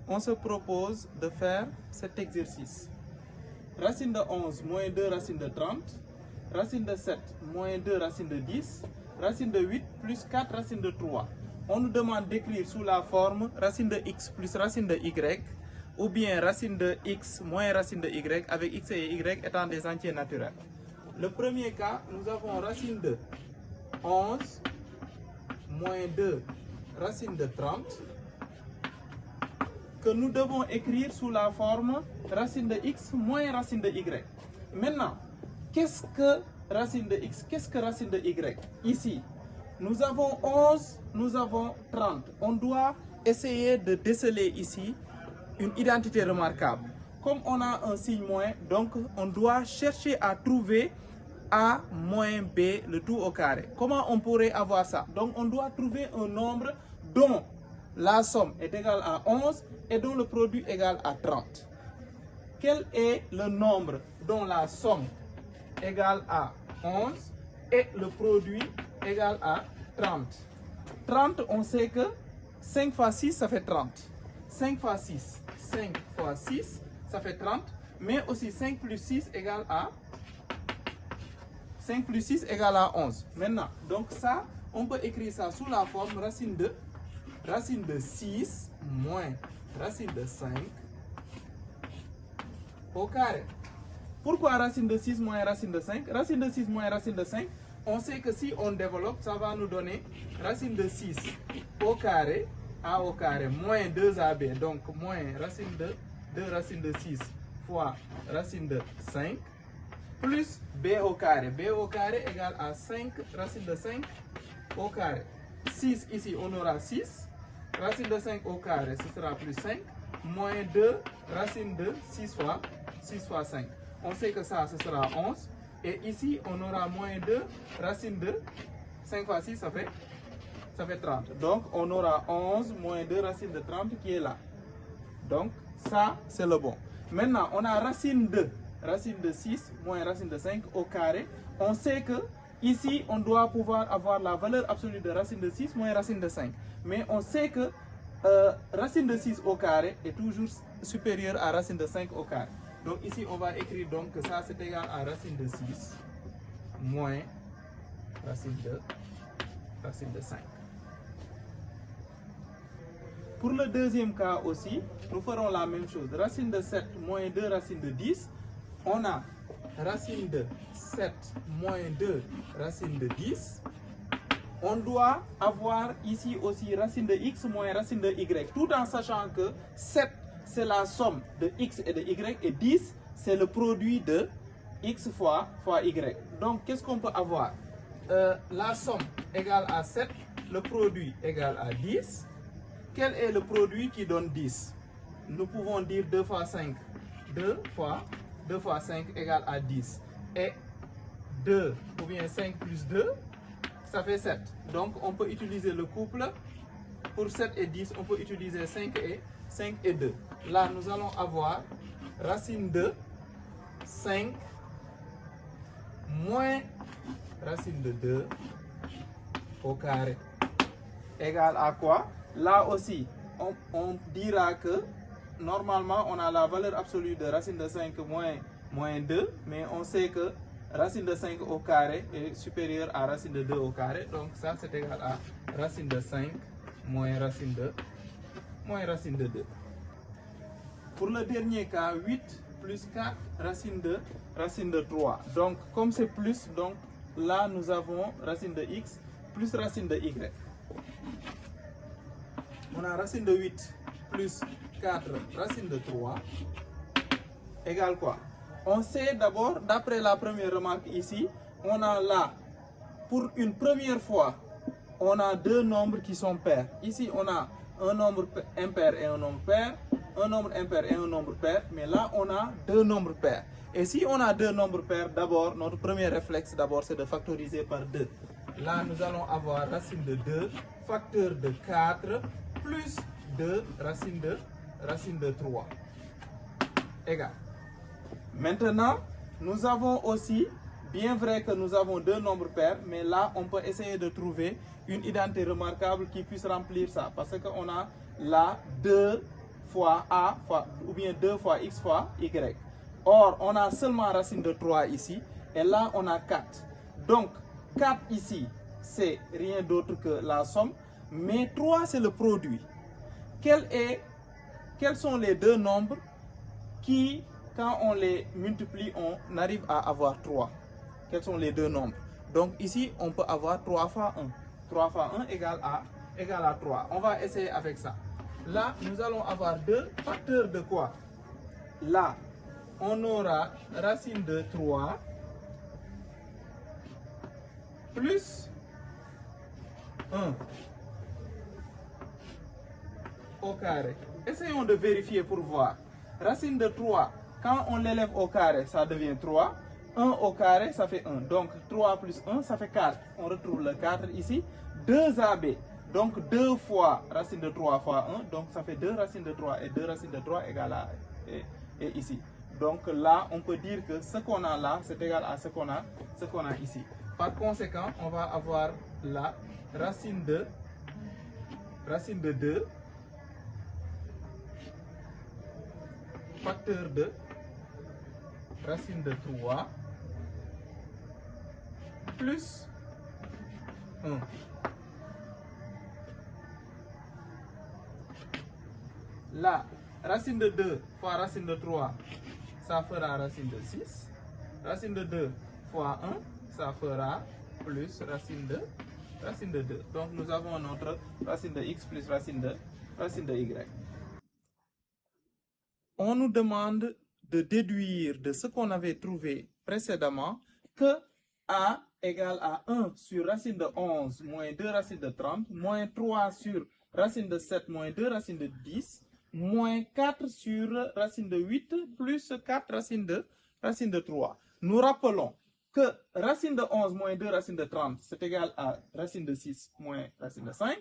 on se propose de faire cet exercice. Racine de 11 moins 2 racine de 30, racine de 7 moins 2 racine de 10, racine de 8 plus 4 racine de 3. On nous demande d'écrire sous la forme racine de x plus racine de y, ou bien racine de x moins racine de y, avec x et y étant des entiers naturels. Le premier cas, nous avons racine de 11 moins 2 racine de 30, que nous devons écrire sous la forme racine de x moins racine de y. Maintenant, qu'est-ce que racine de x? Qu'est-ce que racine de y? Ici, nous avons 11, nous avons 30. On doit essayer de déceler ici une identité remarquable. Comme on a un signe moins, donc on doit chercher à trouver a moins b, le tout au carré. Comment on pourrait avoir ça? Donc on doit trouver un nombre dont la somme est égale à 11 et dont le produit est égal à 30. Quel est le nombre dont la somme est égale à 11 et le produit égal à 30? 30, on sait que 5 fois 6, ça fait 30. 5 fois 6, 5 fois 6, ça fait 30. Mais aussi 5 plus 6 égale à 5 plus 6 égale à 11. Maintenant, donc ça, on peut écrire ça sous la forme racine de 6 moins racine de 5 au carré. Pourquoi racine de 6 moins racine de 5? Racine de 6 moins racine de 5, on sait que si on développe, ça va nous donner racine de 6 au carré, a au carré, moins 2ab, donc moins racine de 2 racine de 6 fois racine de 5, plus b au carré. B au carré égale à 5 racine de 5 au carré. 6 ici, on aura 6. Racine de 5 au carré, ce sera plus 5. Moins 2 racine de 6 fois 5. On sait que ça, ce sera 11. Et ici, on aura moins 2 racine de 5 fois 6, ça fait 30. Donc, on aura 11 moins 2 racine de 30 qui est là. Donc, ça, c'est le bon. Maintenant, on a racine de 6 moins racine de 5 au carré. On sait que ici, on doit pouvoir avoir la valeur absolue de racine de 6 moins racine de 5. Mais on sait que racine de 6 au carré est toujours supérieure à racine de 5 au carré. Donc ici, on va écrire donc que ça, c'est égal à racine de 6 moins racine de 5. Pour le deuxième cas aussi, nous ferons la même chose. Racine de 7 moins 2 racine de 10. On a racine de 7 moins 2 racine de 10. On doit avoir ici aussi racine de x moins racine de y, tout en sachant que 7, c'est la somme de x et de y, et 10, c'est le produit de x fois y. Donc, qu'est-ce qu'on peut avoir? La somme égale à 7, le produit égale à 10. Quel est le produit qui donne 10? Nous pouvons dire 2 fois 5. 2 fois 5 égale à 10. Et 2, ou bien 5 plus 2, ça fait 7. Donc, on peut utiliser le couple. Pour 7 et 10, on peut utiliser 5 et 2. Là, nous allons avoir racine de 5 moins racine de 2 au carré égale à quoi? Là aussi, on dira que normalement, on a la valeur absolue de racine de 5 moins 2, mais on sait que racine de 5 au carré est supérieure à racine de 2 au carré. Donc ça, c'est égal à racine de 5 moins racine de 2. Pour le dernier cas, 8 plus 4 racine de 3. Donc, comme c'est plus, donc là, nous avons racine de x plus racine de y. On a racine de 8 plus 4 racine de 3 égale quoi? On sait d'abord, d'après la première remarque ici, on a là, pour une première fois, on a deux nombres qui sont pairs. Ici, on a un nombre impair et un nombre pair, un nombre impair et un nombre pair, mais là, on a deux nombres pairs. Et si on a deux nombres pairs, d'abord, notre premier réflexe, d'abord, c'est de factoriser par 2. Là, nous allons avoir racine de 2, facteur de 4, plus 2, racine de 3, égale. Maintenant, nous avons aussi, bien vrai que nous avons deux nombres pairs, mais là, on peut essayer de trouver une identité remarquable qui puisse remplir ça. Parce qu'on a là 2 fois a fois, ou bien 2 fois x fois y. Or, on a seulement racine de 3 ici, et là, on a 4. Donc, 4 ici, c'est rien d'autre que la somme, mais 3, c'est le produit. Quels sont les deux nombres qui, quand on les multiplie, on arrive à avoir 3? Quels sont les deux nombres? Donc, ici, on peut avoir 3 fois 1. 3 fois 1 égale à 3. On va essayer avec ça. Là, nous allons avoir deux facteurs de quoi? Là, on aura racine de 3 plus 1 au carré. Essayons de vérifier pour voir. Racine de 3, quand on l'élève au carré, ça devient 3. 1 au carré, ça fait 1. Donc 3 plus 1, ça fait 4. On retrouve le 4 ici. 2AB. Donc 2 fois racine de 3 fois 1. Donc ça fait 2 racines de 3. Et 2 racines de 3 égale à et ici. Donc là, on peut dire que ce qu'on a là, c'est égal à ce qu'on a ici. Par conséquent, on va avoir la racine de 2 facteur de racine de 3 plus 1. Là, racine de 2 fois racine de 3, ça fera racine de 6. Racine de 2 fois 1, ça fera plus racine de 2. Donc nous avons notre racine de x plus racine de y. On nous demande de déduire de ce qu'on avait trouvé précédemment que a égale à 1 sur racine de 11 moins 2 racine de 30 moins 3 sur racine de 7 moins 2 racine de 10 moins 4 sur racine de 8 plus 4 racine de 3. Nous rappelons que racine de 11 moins 2 racine de 30, c'est égal à racine de 6 moins racine de 5.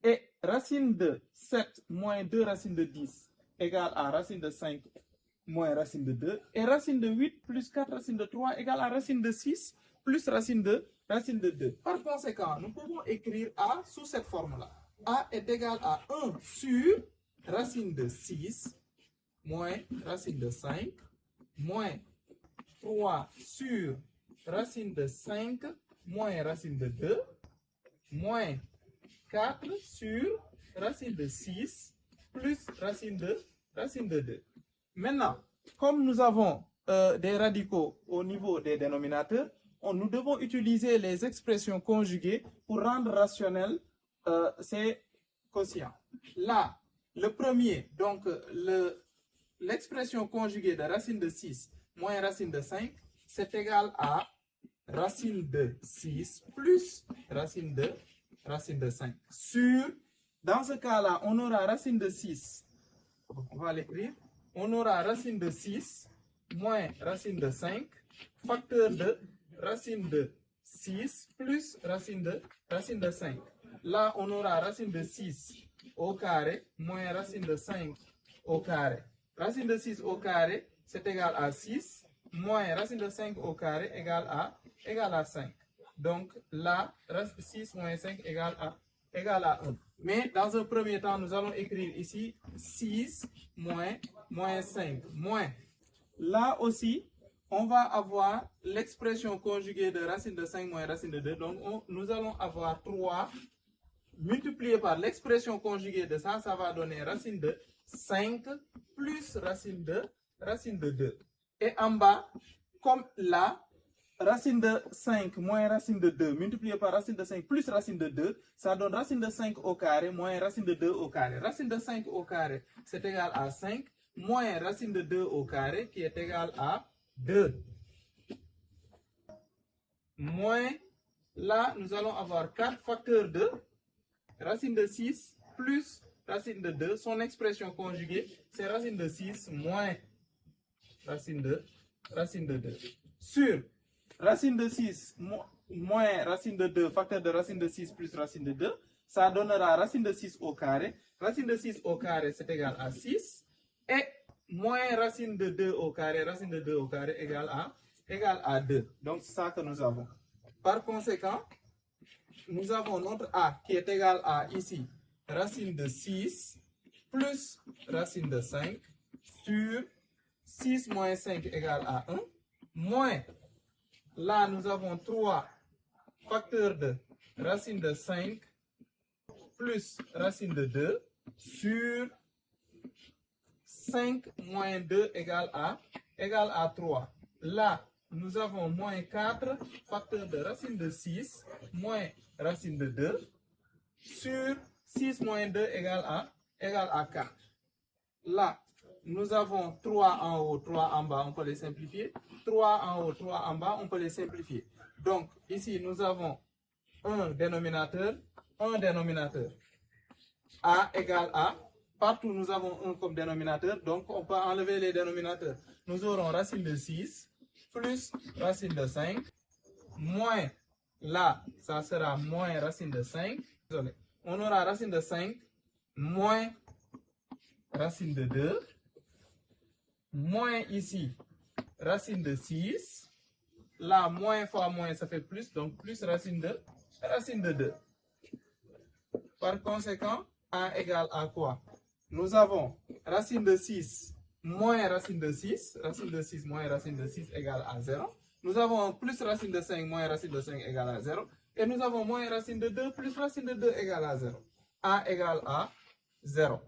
Et racine de 7 moins 2 racine de 10 égale à racine de 5 moins racine de 2. Et racine de 8 plus 4 racine de 3 égale à racine de 6 plus racine de 2. Par conséquent, nous pouvons écrire A sous cette forme-là. A est égal à 1 sur racine de 6 moins racine de 5 moins 3 sur racine de 5 moins racine de 2 moins 4 sur racine de 6 plus racine de 2. Maintenant, comme nous avons des radicaux au niveau des dénominateurs, nous devons utiliser les expressions conjuguées pour rendre rationnels ces quotients. Là, le premier, donc l'expression conjuguée de racine de 6 moins racine de 5, c'est égal à racine de 6 plus racine de 5. Dans ce cas-là, on aura racine de 6, on va l'écrire, on aura racine de 6 moins racine de 5, facteur de racine de 6 plus racine de 5. Là, on aura racine de 6 au carré moins racine de 5 au carré. Racine de 6 au carré, c'est égal à 6, moins racine de 5 au carré égale à 5. Donc là, 6 moins 5 égale à 1. Mais dans un premier temps, nous allons écrire ici 6 moins 5 moins. Là aussi, on va avoir l'expression conjuguée de racine de 5 moins racine de 2. Donc nous allons avoir 3 multiplié par l'expression conjuguée de ça, ça va donner racine de 5 plus racine de 2. Et en bas, comme là, racine de 5 moins racine de 2 multiplié par racine de 5 plus racine de 2, ça donne racine de 5 au carré moins racine de 2 au carré. Racine de 5 au carré, c'est égal à 5 moins racine de 2 au carré qui est égal à 2. Moins, là, nous allons avoir 4 facteurs de racine de 6 plus racine de 2. Son expression conjuguée, c'est racine de 6 moins racine de 2. Sur racine de 6 moins racine de 2, facteur de racine de 6 plus racine de 2, ça donnera racine de 6 au carré. Racine de 6 au carré, c'est égal à 6. Et moins racine de 2 au carré, racine de 2 au carré égale à 2. Donc, c'est ça que nous avons. Par conséquent, nous avons notre A qui est égal à ici, racine de 6 plus racine de 5 sur 6 moins 5 égale à 1, moins, là nous avons 3 facteurs de racine de 5 plus racine de 2 sur 5 moins 2 égale à 3. Là, nous avons moins 4 facteurs de racine de 6 moins racine de 2 sur 6 moins 2 égale à 4. Là, nous avons 3 en haut, 3 en bas, on peut les simplifier. 3 en haut, 3 en bas, on peut les simplifier. Donc, ici, nous avons un dénominateur. A égale A. Partout, nous avons 1 comme dénominateur. Donc, on peut enlever les dénominateurs. Nous aurons racine de 6 plus racine de 5 moins, là, ça sera moins racine de 5. Désolé. On aura racine de 5 moins racine de 2 moins ici racine de 6. Là, moins fois moins, ça fait plus. Donc, plus racine de 2. Par conséquent, A égale à quoi? Nous avons racine de 6 moins racine de 6. Racine de 6 moins racine de 6 égale à 0. Nous avons plus racine de 5 moins racine de 5 égale à 0. Et nous avons moins racine de 2 plus racine de 2 égale à 0. A égale à 0.